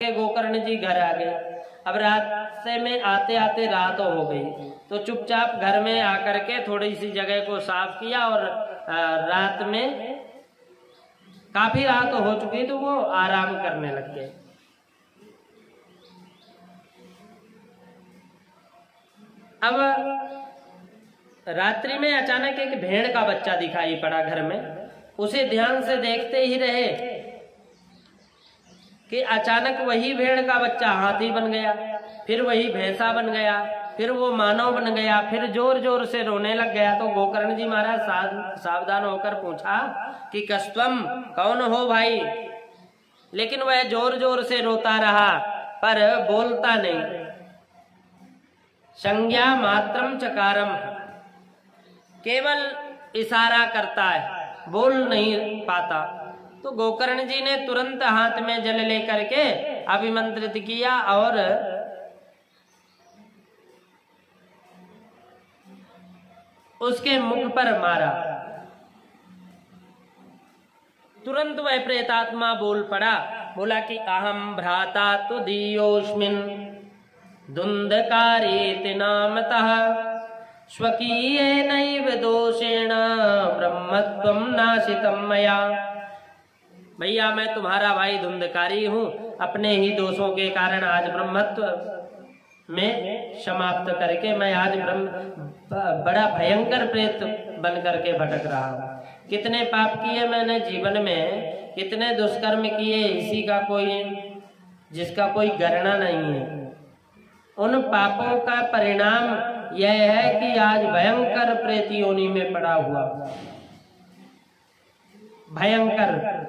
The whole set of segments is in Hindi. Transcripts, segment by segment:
के गोकर्ण जी घर आ गए। अब रास्ते में आते आते रात हो गई, तो चुपचाप घर में आकर के थोड़ी सी जगह को साफ किया और रात में काफी रात हो चुकी तो वो आराम करने लग गए। अब रात्रि में अचानक एक भेड़ का बच्चा दिखाई पड़ा घर में। उसे ध्यान से देखते ही रहे कि अचानक वही भेड़ का बच्चा हाथी बन गया, फिर वही भैंसा बन गया, फिर वो मानव बन गया, फिर जोर जोर से रोने लग गया। तो गोकर्ण जी महाराज सावधान होकर पूछा कि कस्त्वम, कौन हो भाई? लेकिन वह जोर जोर से रोता रहा पर बोलता नहीं। संज्ञा मात्रम चकारम, केवल इशारा करता है, बोल नहीं पाता। तो गोकर्ण जी ने तुरंत हाथ में जल लेकर के अभिमंत्रित किया और उसके मुख पर मारा। तुरंत वह प्रेतात्मा बोल पड़ा, बोला कि अहम भ्राता तु दीयोस्मिन् धुंधकारेति नामतः स्वकीयेनैव दोषेण ब्रह्मत्वं नाशितं मया। भैया मैं तुम्हारा भाई धुंधकारी हूँ, अपने ही दोषों के कारण आज ब्रह्मत्व में समाप्त करके मैं आज बड़ा भयंकर प्रेत बन करके भटक रहा हूँ। कितने पाप किए मैंने जीवन में, कितने दुष्कर्म किए, इसी का कोई जिसका कोई गणना नहीं है। उन पापों का परिणाम यह है कि आज भयंकर प्रेत योनि में पड़ा हुआ, भयंकर,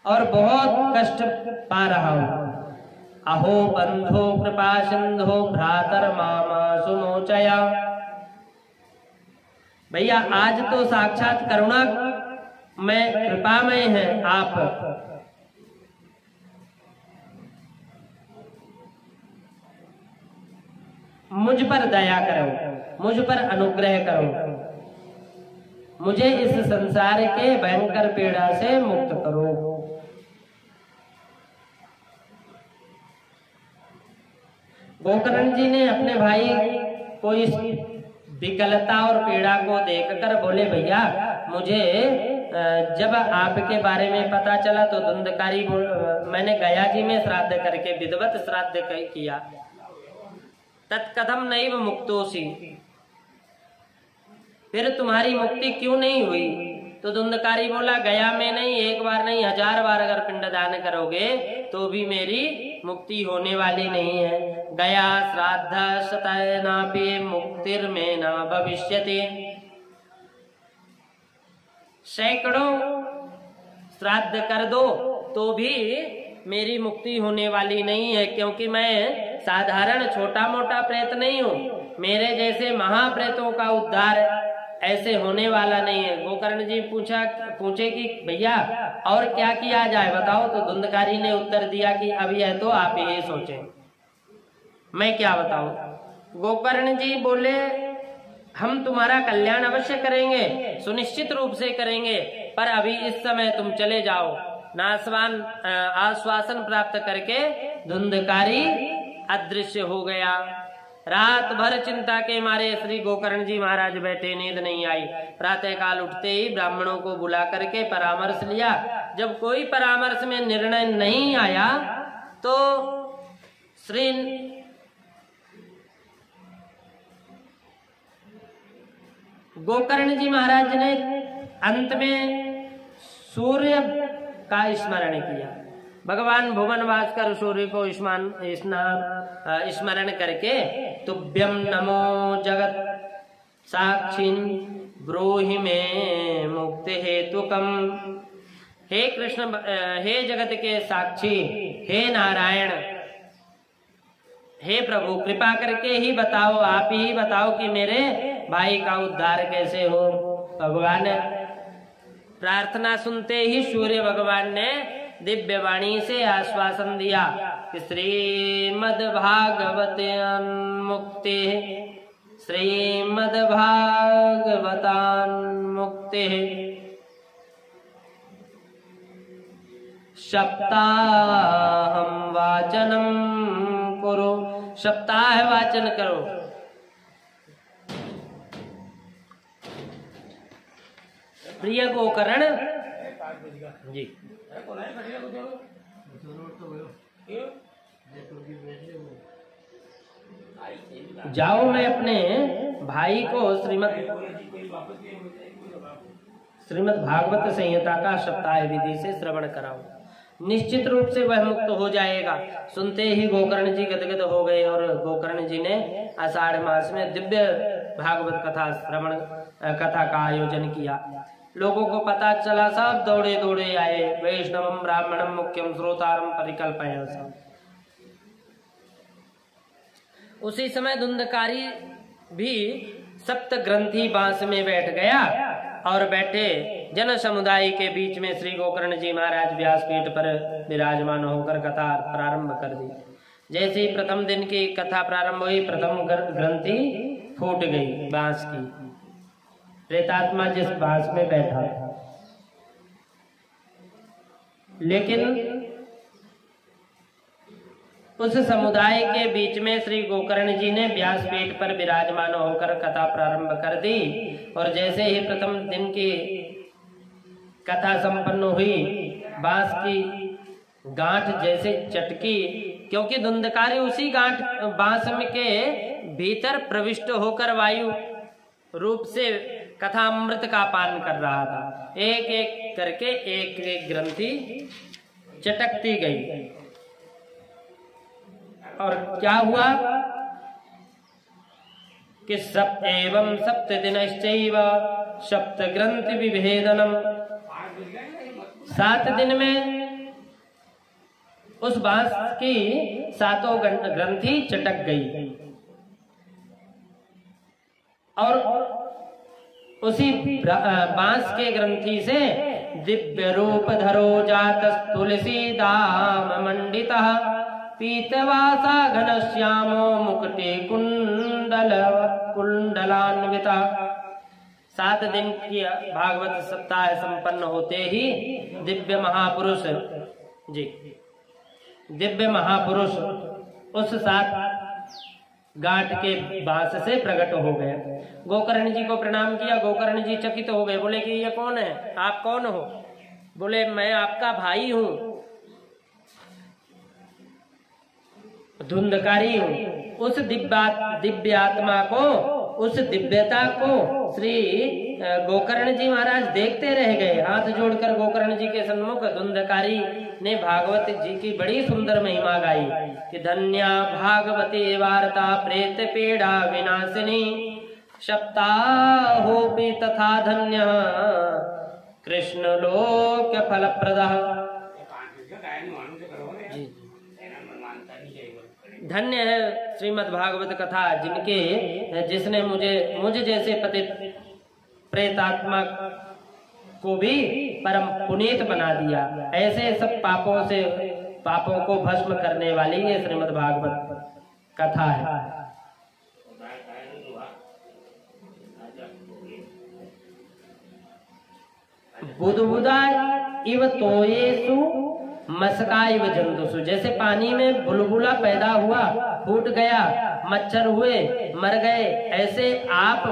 और बहुत कष्ट पा रहा हूं। अहो बंधो कृपा सिंधो भ्रातर मामा सुमोचया। भैया आज तो साक्षात करुणा में कृपामय है आप, मुझ पर दया करो, मुझ पर अनुग्रह करो, मुझे इस संसार के भयंकर पीड़ा से मुक्त करो। गोकर्ण जी ने अपने भाई को इस विकलता और पीड़ा को देखकर बोले, भैया मुझे जब आपके बारे में पता चला तो धुंधकारी मैंने गया जी में श्राद्ध करके विधिवत श्राद्ध किया, तत्कथम नैव मुक्तोसी, फिर तुम्हारी मुक्ति क्यों नहीं हुई? तो धुंधकारी बोला, गया में नहीं, एक बार नहीं 1000 बार अगर पिंडदान करोगे तो भी मेरी मुक्ति होने वाली नहीं है। गया श्राद्ध शतनापि मुक्तिर्मे न भविष्यति। सैकड़ों श्राद्ध कर दो तो भी मेरी मुक्ति होने वाली नहीं है, क्योंकि मैं साधारण छोटा मोटा प्रेत नहीं हूँ। मेरे जैसे महाप्रेतों का उद्धार ऐसे होने वाला नहीं है। गोकर्ण जी पूछे कि भैया और क्या किया जाए बताओ। तो धुंधकारी ने उत्तर दिया कि अब यह तो आप ही सोचें, मैं क्या बताऊं। गोकर्ण जी बोले, हम तुम्हारा कल्याण अवश्य करेंगे, सुनिश्चित रूप से करेंगे, पर अभी इस समय तुम चले जाओ। आश्वासन प्राप्त करके धुंधकारी अदृश्य हो गया। रात भर चिंता के मारे श्री गोकर्ण जी महाराज बैठे, नींद नहीं आई। प्रातः काल उठते ही ब्राह्मणों को बुला करके परामर्श लिया। जब कोई परामर्श में निर्णय नहीं आया तो श्री गोकर्ण जी महाराज ने अंत में सूर्य का स्मरण किया। भगवान भुवनवास कर सूर्य को स्मरण करके, तुभ्यम नमो जगत साक्षिन् ब्रूहि में मुक्ति हेतुकम। हे कृष्ण, हे जगत के साक्षी, हे नारायण, हे प्रभु, कृपा करके ही बताओ, आप ही बताओ कि मेरे भाई का उद्धार कैसे हो। भगवान प्रार्थना सुनते ही सूर्य भगवान ने दिव्य वाणी से आश्वासन दिया कि श्रीमद्भागवते मुक्ति, श्रीमद्भागवतान् मुक्ति सप्ताहं वाचनम करो, सप्ताह वाचन करो। प्रिय गोकर्ण जी, जाओ मैं अपने भाई को श्रीमद् भागवत संहिता का सप्ताह विधि से श्रवण कराओ। निश्चित रूप से वह मुक्त हो जाएगा। सुनते ही गोकर्ण जी गदगद हो गए और गोकर्ण जी ने आषाढ़ मास में दिव्य भागवत कथा श्रवण कथा का आयोजन किया। लोगों को पता चला, सब दौड़े दौड़े आए। वैष्णवम ब्राह्मणम मुख्यम श्रोतारम परिकल्पयन्। उसी समय धुंधकारी भी सप्त ग्रंथी बांस में बैठ गया और बैठे जन समुदाय के बीच में श्री गोकर्ण जी महाराज व्यासपीठ पर विराजमान होकर कथा प्रारंभ कर दी। जैसे ही प्रथम दिन की कथा प्रारंभ हुई, प्रथम ग्रंथि फूट गई बांस की। प्रेतात्मा जिस बांस में बैठा था, लेकिन उस समुदाय के बीच में श्री गोकर्ण जी ने व्यासपीठ पर विराजमान होकर कथा प्रारंभ कर दी। और जैसे ही प्रथम दिन की कथा संपन्न हुई, बांस की गांठ जैसे चटकी, क्योंकि धुंधकारी उसी गांठ बांस के भीतर प्रविष्ट होकर वायु रूप से कथा अमृत का पान कर रहा था। एक एक करके एक एक ग्रंथि चटकती गई। और क्या हुआ कि एवं सप्त दिनश्चैव सप्त ग्रंथि विभेदनम। 7 दिन में उस बांस की 7 ग्रंथि चटक गई और उसी बांस के ग्रंथि से दिव्य रूप धरो जात तुलसी दाम मंडितः पीतवासा घनश्यामो मुकुटे कुंडलान्विता। 7 दिन की भागवत सप्ताह संपन्न होते ही दिव्य महापुरुष उस 7 गांठ के बांस से प्रकट हो गए। गोकर्ण जी को प्रणाम किया। गोकर्ण जी चकित हो गए, बोले कि ये कौन है, आप कौन हो? बोले मैं आपका भाई हूँ, धुंधकारी हूँ। उस दिव्यात्मा को, उस दिव्यता को श्री गोकर्ण जी महाराज देखते रह गए। हाथ जोड़कर गोकर्ण जी के सन्मुख धुंधकारी ने भागवत जी की बड़ी सुंदर महिमा गाई कि धन्या भागवती वार्ता प्रेत पीड़ा विनाशिनी सप्ताहोपि तथा धन्य कृष्ण लोक फलप्रदः। धन्य है श्रीमद् भागवत कथा जिसने मुझे जैसे पतित प्रेतात्मा को भी परम पुनीत बना दिया। ऐसे सब पापों को भस्म करने वाली ये श्रीमद् भागवत कथा है। बुदबुदा इव तोयेसु मस्का इव जंतुसु। जैसे पानी में बुलबुला पैदा हुआ, फूट गया, मच्छर हुए, मर गए, ऐसे आप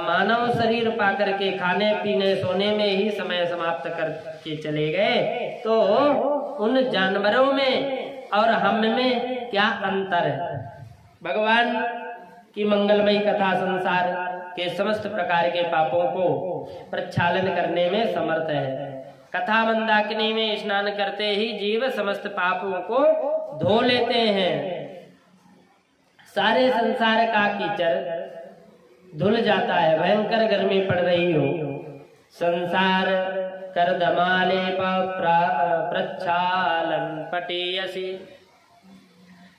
मानव शरीर पाकर के खाने पीने सोने में ही समय समाप्त करके चले गए, तो उन जानवरों में और हम में क्या अंतर है? भगवान की मंगलमयी कथा संसार के समस्त प्रकार के पापों को प्रक्षालन करने में समर्थ है। कथा मंदाकिनी में स्नान करते ही जीव समस्त पापों को धो लेते हैं। सारे संसार का कीचड़ धुल जाता है। भयंकर गर्मी पड़ रही हो, संसार कर दमाले प्रक्षालन पटीयसी।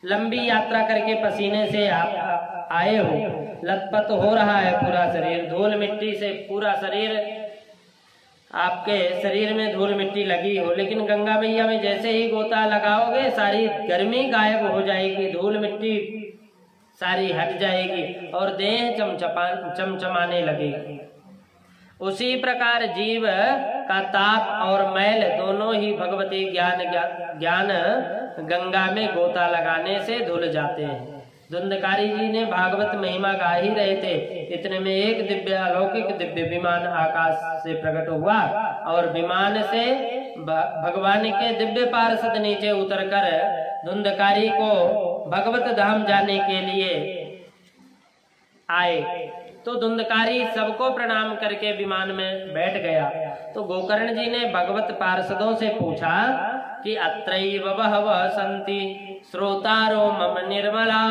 लंबी यात्रा करके पसीने से आप आए हो, लथपथ हो रहा है पूरा शरीर, धूल मिट्टी से पूरा शरीर, आपके शरीर में धूल मिट्टी लगी हो, लेकिन गंगा मैया में जैसे ही गोता लगाओगे सारी गर्मी गायब हो जाएगी, धूल मिट्टी सारी हट जाएगी और देह चमचमाने लगेगी। उसी प्रकार जीव का ताप और मैल दोनों ही भगवती ज्ञान गंगा में गोता लगाने से धुल जाते हैं। धुंधकारी जी ने भागवत महिमा गा ही रहे थे, इतने में एक दिव्य अलौकिक दिव्य विमान आकाश से प्रकट हुआ और विमान से भगवान के दिव्य पार्षद नीचे उतरकर धुंधकारी को भगवत धाम जाने के लिए आए। तो धुंधकारी सबको प्रणाम करके विमान में बैठ गया। तो गोकर्ण जी ने भगवत पार्षदों से पूछा कि अत्रैव बहवः सन्ति श्रोतारो मम निर्मला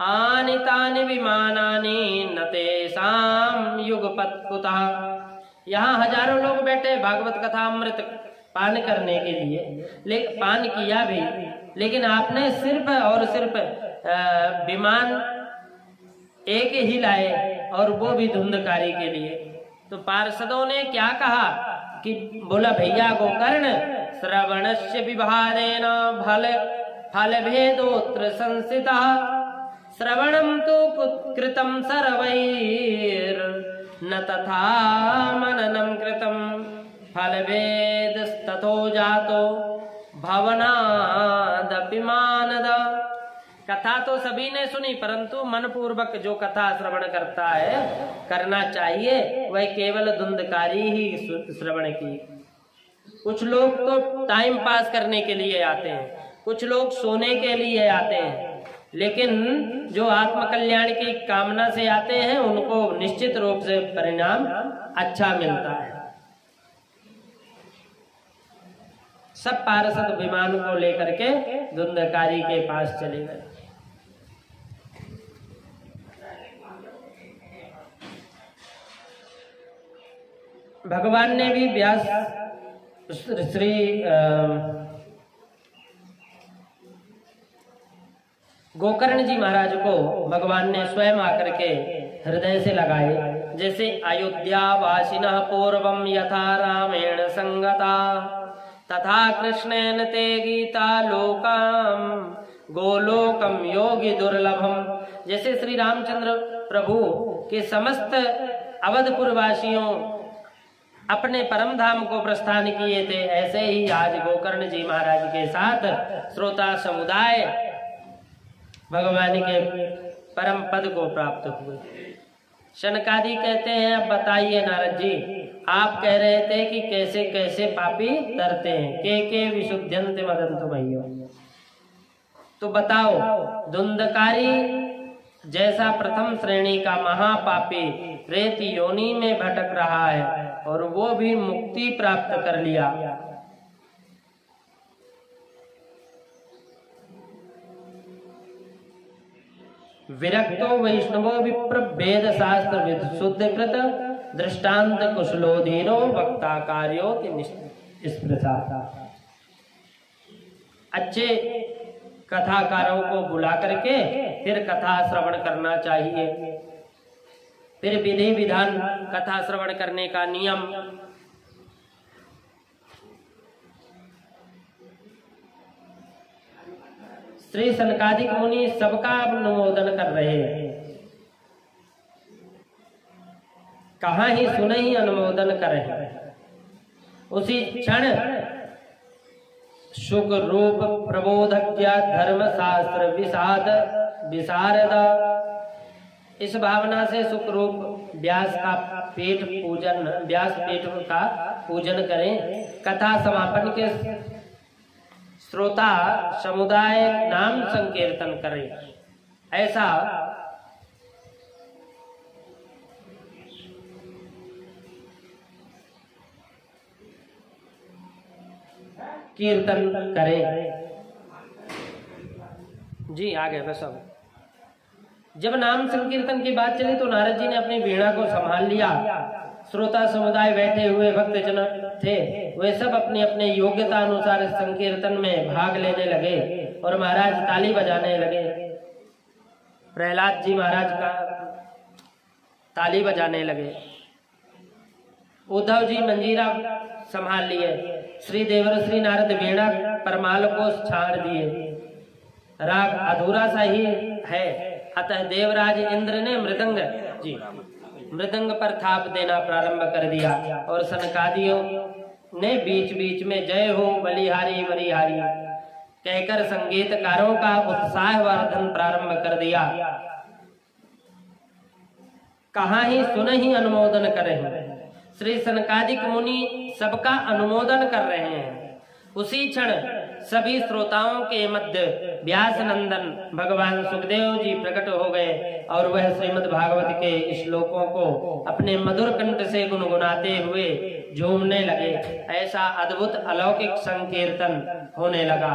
आनि तानि विमानानि न तेषां युगपत् कुतः। यहाँ हजारों लोग बैठे भागवत कथा अमृत पान करने के लिए, पान किया भी, लेकिन आपने सिर्फ और सिर्फ विमान एक ही लाए और वो भी धुंधकारी के लिए। तो पार्षदों ने क्या कहा कि बोला भैया गोकर्ण श्रवणस्य विभारेण फल भेदोत्र संस्थितः श्रवणं तु कृतं सर्वैर् न तथा मननं कृतं फल भेदस्ततो जातो भवनादपि मानद। कथा तो सभी ने सुनी, परंतु मन पूर्वक जो कथा श्रवण करता है करना चाहिए, वह केवल धुंधकारी ही श्रवण की। कुछ लोग तो टाइम पास करने के लिए आते हैं, कुछ लोग सोने के लिए आते हैं, लेकिन जो आत्म कल्याण की कामना से आते हैं उनको निश्चित रूप से परिणाम अच्छा मिलता है। सब पार्षद विमान को लेकर के धुंधकारी के पास चले गए। भगवान ने भी व्यास श्री गोकर्ण जी महाराज को भगवान ने स्वयं आकर के हृदय से लगाए। जैसे अयोध्या वासिनः पूर्वम यथा रामेण संगता तथा कृष्णेन ते गीता लोकम गोलोकम योगी दुर्लभम। जैसे श्री रामचंद्र प्रभु के समस्त अवधपुर वासियों अपने परम धाम को प्रस्थान किए थे, ऐसे ही आज गोकर्ण जी महाराज के साथ श्रोता समुदाय भगवान के परम पद को प्राप्त हुए। शनकादि कहते हैं, अब बताइए नारद जी, आप कह रहे थे कि कैसे कैसे पापी तरते हैं, के विशुद्ध्यन्ते मदन्तु मह्यो। तो बताओ, धुंधकारी जैसा प्रथम श्रेणी का महापापी प्रेत योनि में भटक रहा है और वो भी मुक्ति प्राप्त कर लिया। विरक्तो वैष्णवो विप्र वेद शास्त्र विशुद्ध कृत दृष्टांत कुशलोधीनो वक्ता कार्यो स्पृशा। अच्छे कथाकारों को बुला करके फिर कथा श्रवण करना चाहिए। फिर विधि विधान कथा श्रवण करने का नियम। श्री सनकादिक मुनि सबका अनुमोदन कर रहे हैं, कहाँ ही सुने ही अनुमोदन करें। उसी क्षण सुख रूप प्रबोधज्ञ धर्म शास्त्र विशारद, इस भावना से सुख रूप व्यास का पेट पूजन, व्यास पेट का पूजन करें। कथा समापन के श्रोता समुदाय नाम संकीर्तन करें। ऐसा कीर्तन करें। जी आगे बस। अब जब नाम संकीर्तन की बात चली तो नारद जी ने अपनी वीणा को संभाल लिया। श्रोता समुदाय बैठे हुए भक्तजन थे, वे सब अपनी अपने योग्यता अनुसार संकीर्तन में भाग लेने लगे और महाराज ताली बजाने लगे। प्रहलाद जी महाराज का ताली बजाने लगे, उद्धव जी मंजीरा संभाल लिए, श्री देवर श्री नारद वीणा परमाल को छाड़ दिए। राग अधूरा सा ही है, अतः देवराज इंद्र ने मृदंग जी मृदंग पर थाप देना प्रारंभ कर दिया और सनकादियों ने बीच बीच में जय हो बलिहारी बलिहारी कहकर संगीतकारों का उत्साहवर्धन प्रारंभ कर दिया। कहाँ ही सुन ही अनुमोदन कर रहे हैं। श्री सनकादिक मुनि सबका अनुमोदन कर रहे हैं। उसी क्षण सभी श्रोताओं के मध्य व्यास नंदन भगवान सुखदेव जी प्रकट हो गए और वह श्रीमद् भागवत के श्लोकों को अपने मधुर कंठ से गुनगुनाते हुए झूमने लगे। ऐसा अद्भुत अलौकिक संकीर्तन होने लगा।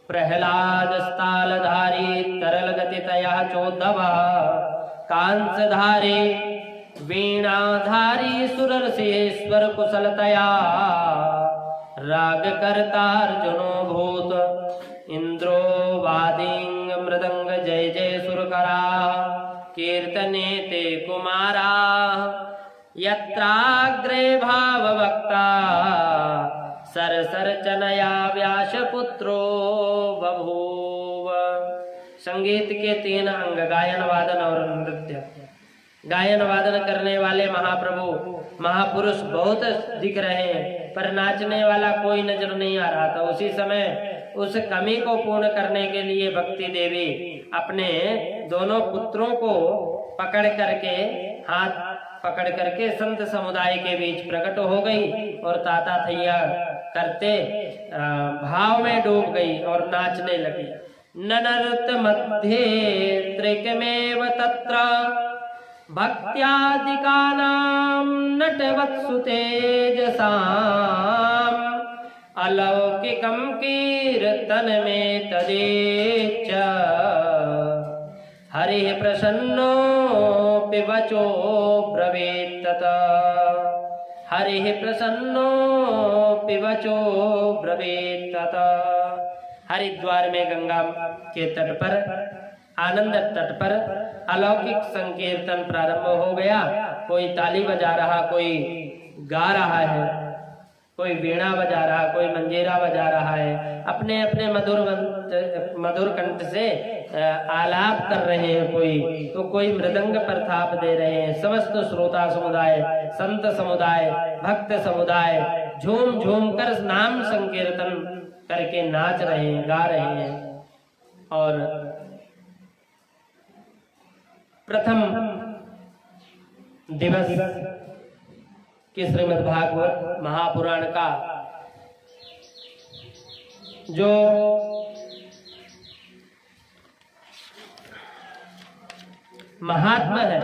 प्रहलाद स्थालधारी तरल गतितया चोद्धव कांसधारी वीणाधारी सुररसेश्वर कुशलतया राग कर्तार्जुनो भूत इंद्रो वादिंग मृदंग जय जय सुरकरा कीर्तने ते कुमारा यत्राग्रे भाववक्ता सरसरचनया व्यासपुत्रो बभूव। संगीत के 3 अंग गायन वादन और नृत्य। गायन वादन करने वाले महाप्रभु महापुरुष बहुत दिख रहे हैं पर नाचने वाला कोई नजर नहीं आ रहा था। उसी समय उस कमी को पूर्ण करने के लिए भक्ति देवी अपने दोनों पुत्रों को पकड़ करके हाथ पकड़ करके संत समुदाय के बीच प्रकट हो गई और ताता थैया करते भाव में डूब गई और नाचने लगी। ननर्त मध्ये त्रिकमेव तत्र भक्त्यादिकानां नटवत्सु तेजसाम् अलौकिकं कीर्तन में तदेच हरिः प्रसन्नोऽपि वचो ब्रवीत् तथा हरिः प्रसन्नोऽपि वचो ब्रवीत् तथा। हरिद्वार में गंगा के तट पर आनंद तट पर अलौकिक संकीर्तन प्रारंभ हो गया। कोई ताली बजा रहा, कोई गा रहा है, कोई वीणा बजा रहा, कोई मंजीरा बजा रहा है, अपने अपने मधुर कंठ से आलाप कर रहे हैं। कोई मृदंग पर थाप दे रहे हैं। समस्त श्रोता समुदाय, संत समुदाय, भक्त समुदाय झूम झूम कर नाम संकीर्तन करके नाच रहे हैं, गा रहे हैं। और प्रथम दिवस कि श्रीमद् भागवत महापुराण का जो महात्मा है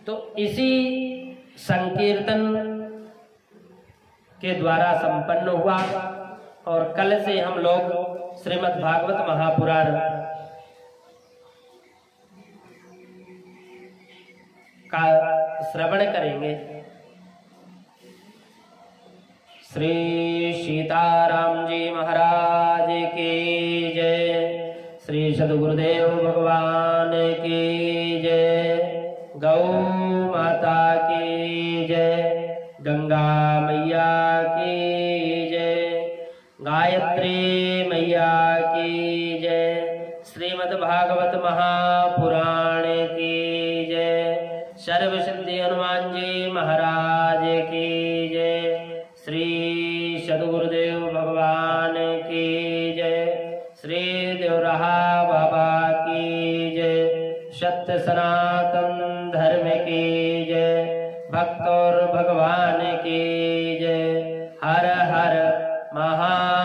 तो इसी संकीर्तन के द्वारा संपन्न हुआ। और कल से हम लोग श्रीमद् भागवत महापुराण का श्रवण करेंगे। श्री सीताराम जी महाराज की जय। श्री सद्गुरुदेव भगवान की जय। गौ माता की जय। गंगा मैया की जय। गायत्री मैया की जय। श्रीमद् भागवत महापुराण की जय। सर्व सिद्धि हनुमान जी महाराज की जय। श्री सद्गुरुदेव भगवान की जय। श्री देवरहा बाबा की जय। सत्य सनातन धर्म की जय। भक्त और भगवान की जय। हर हर महादेव।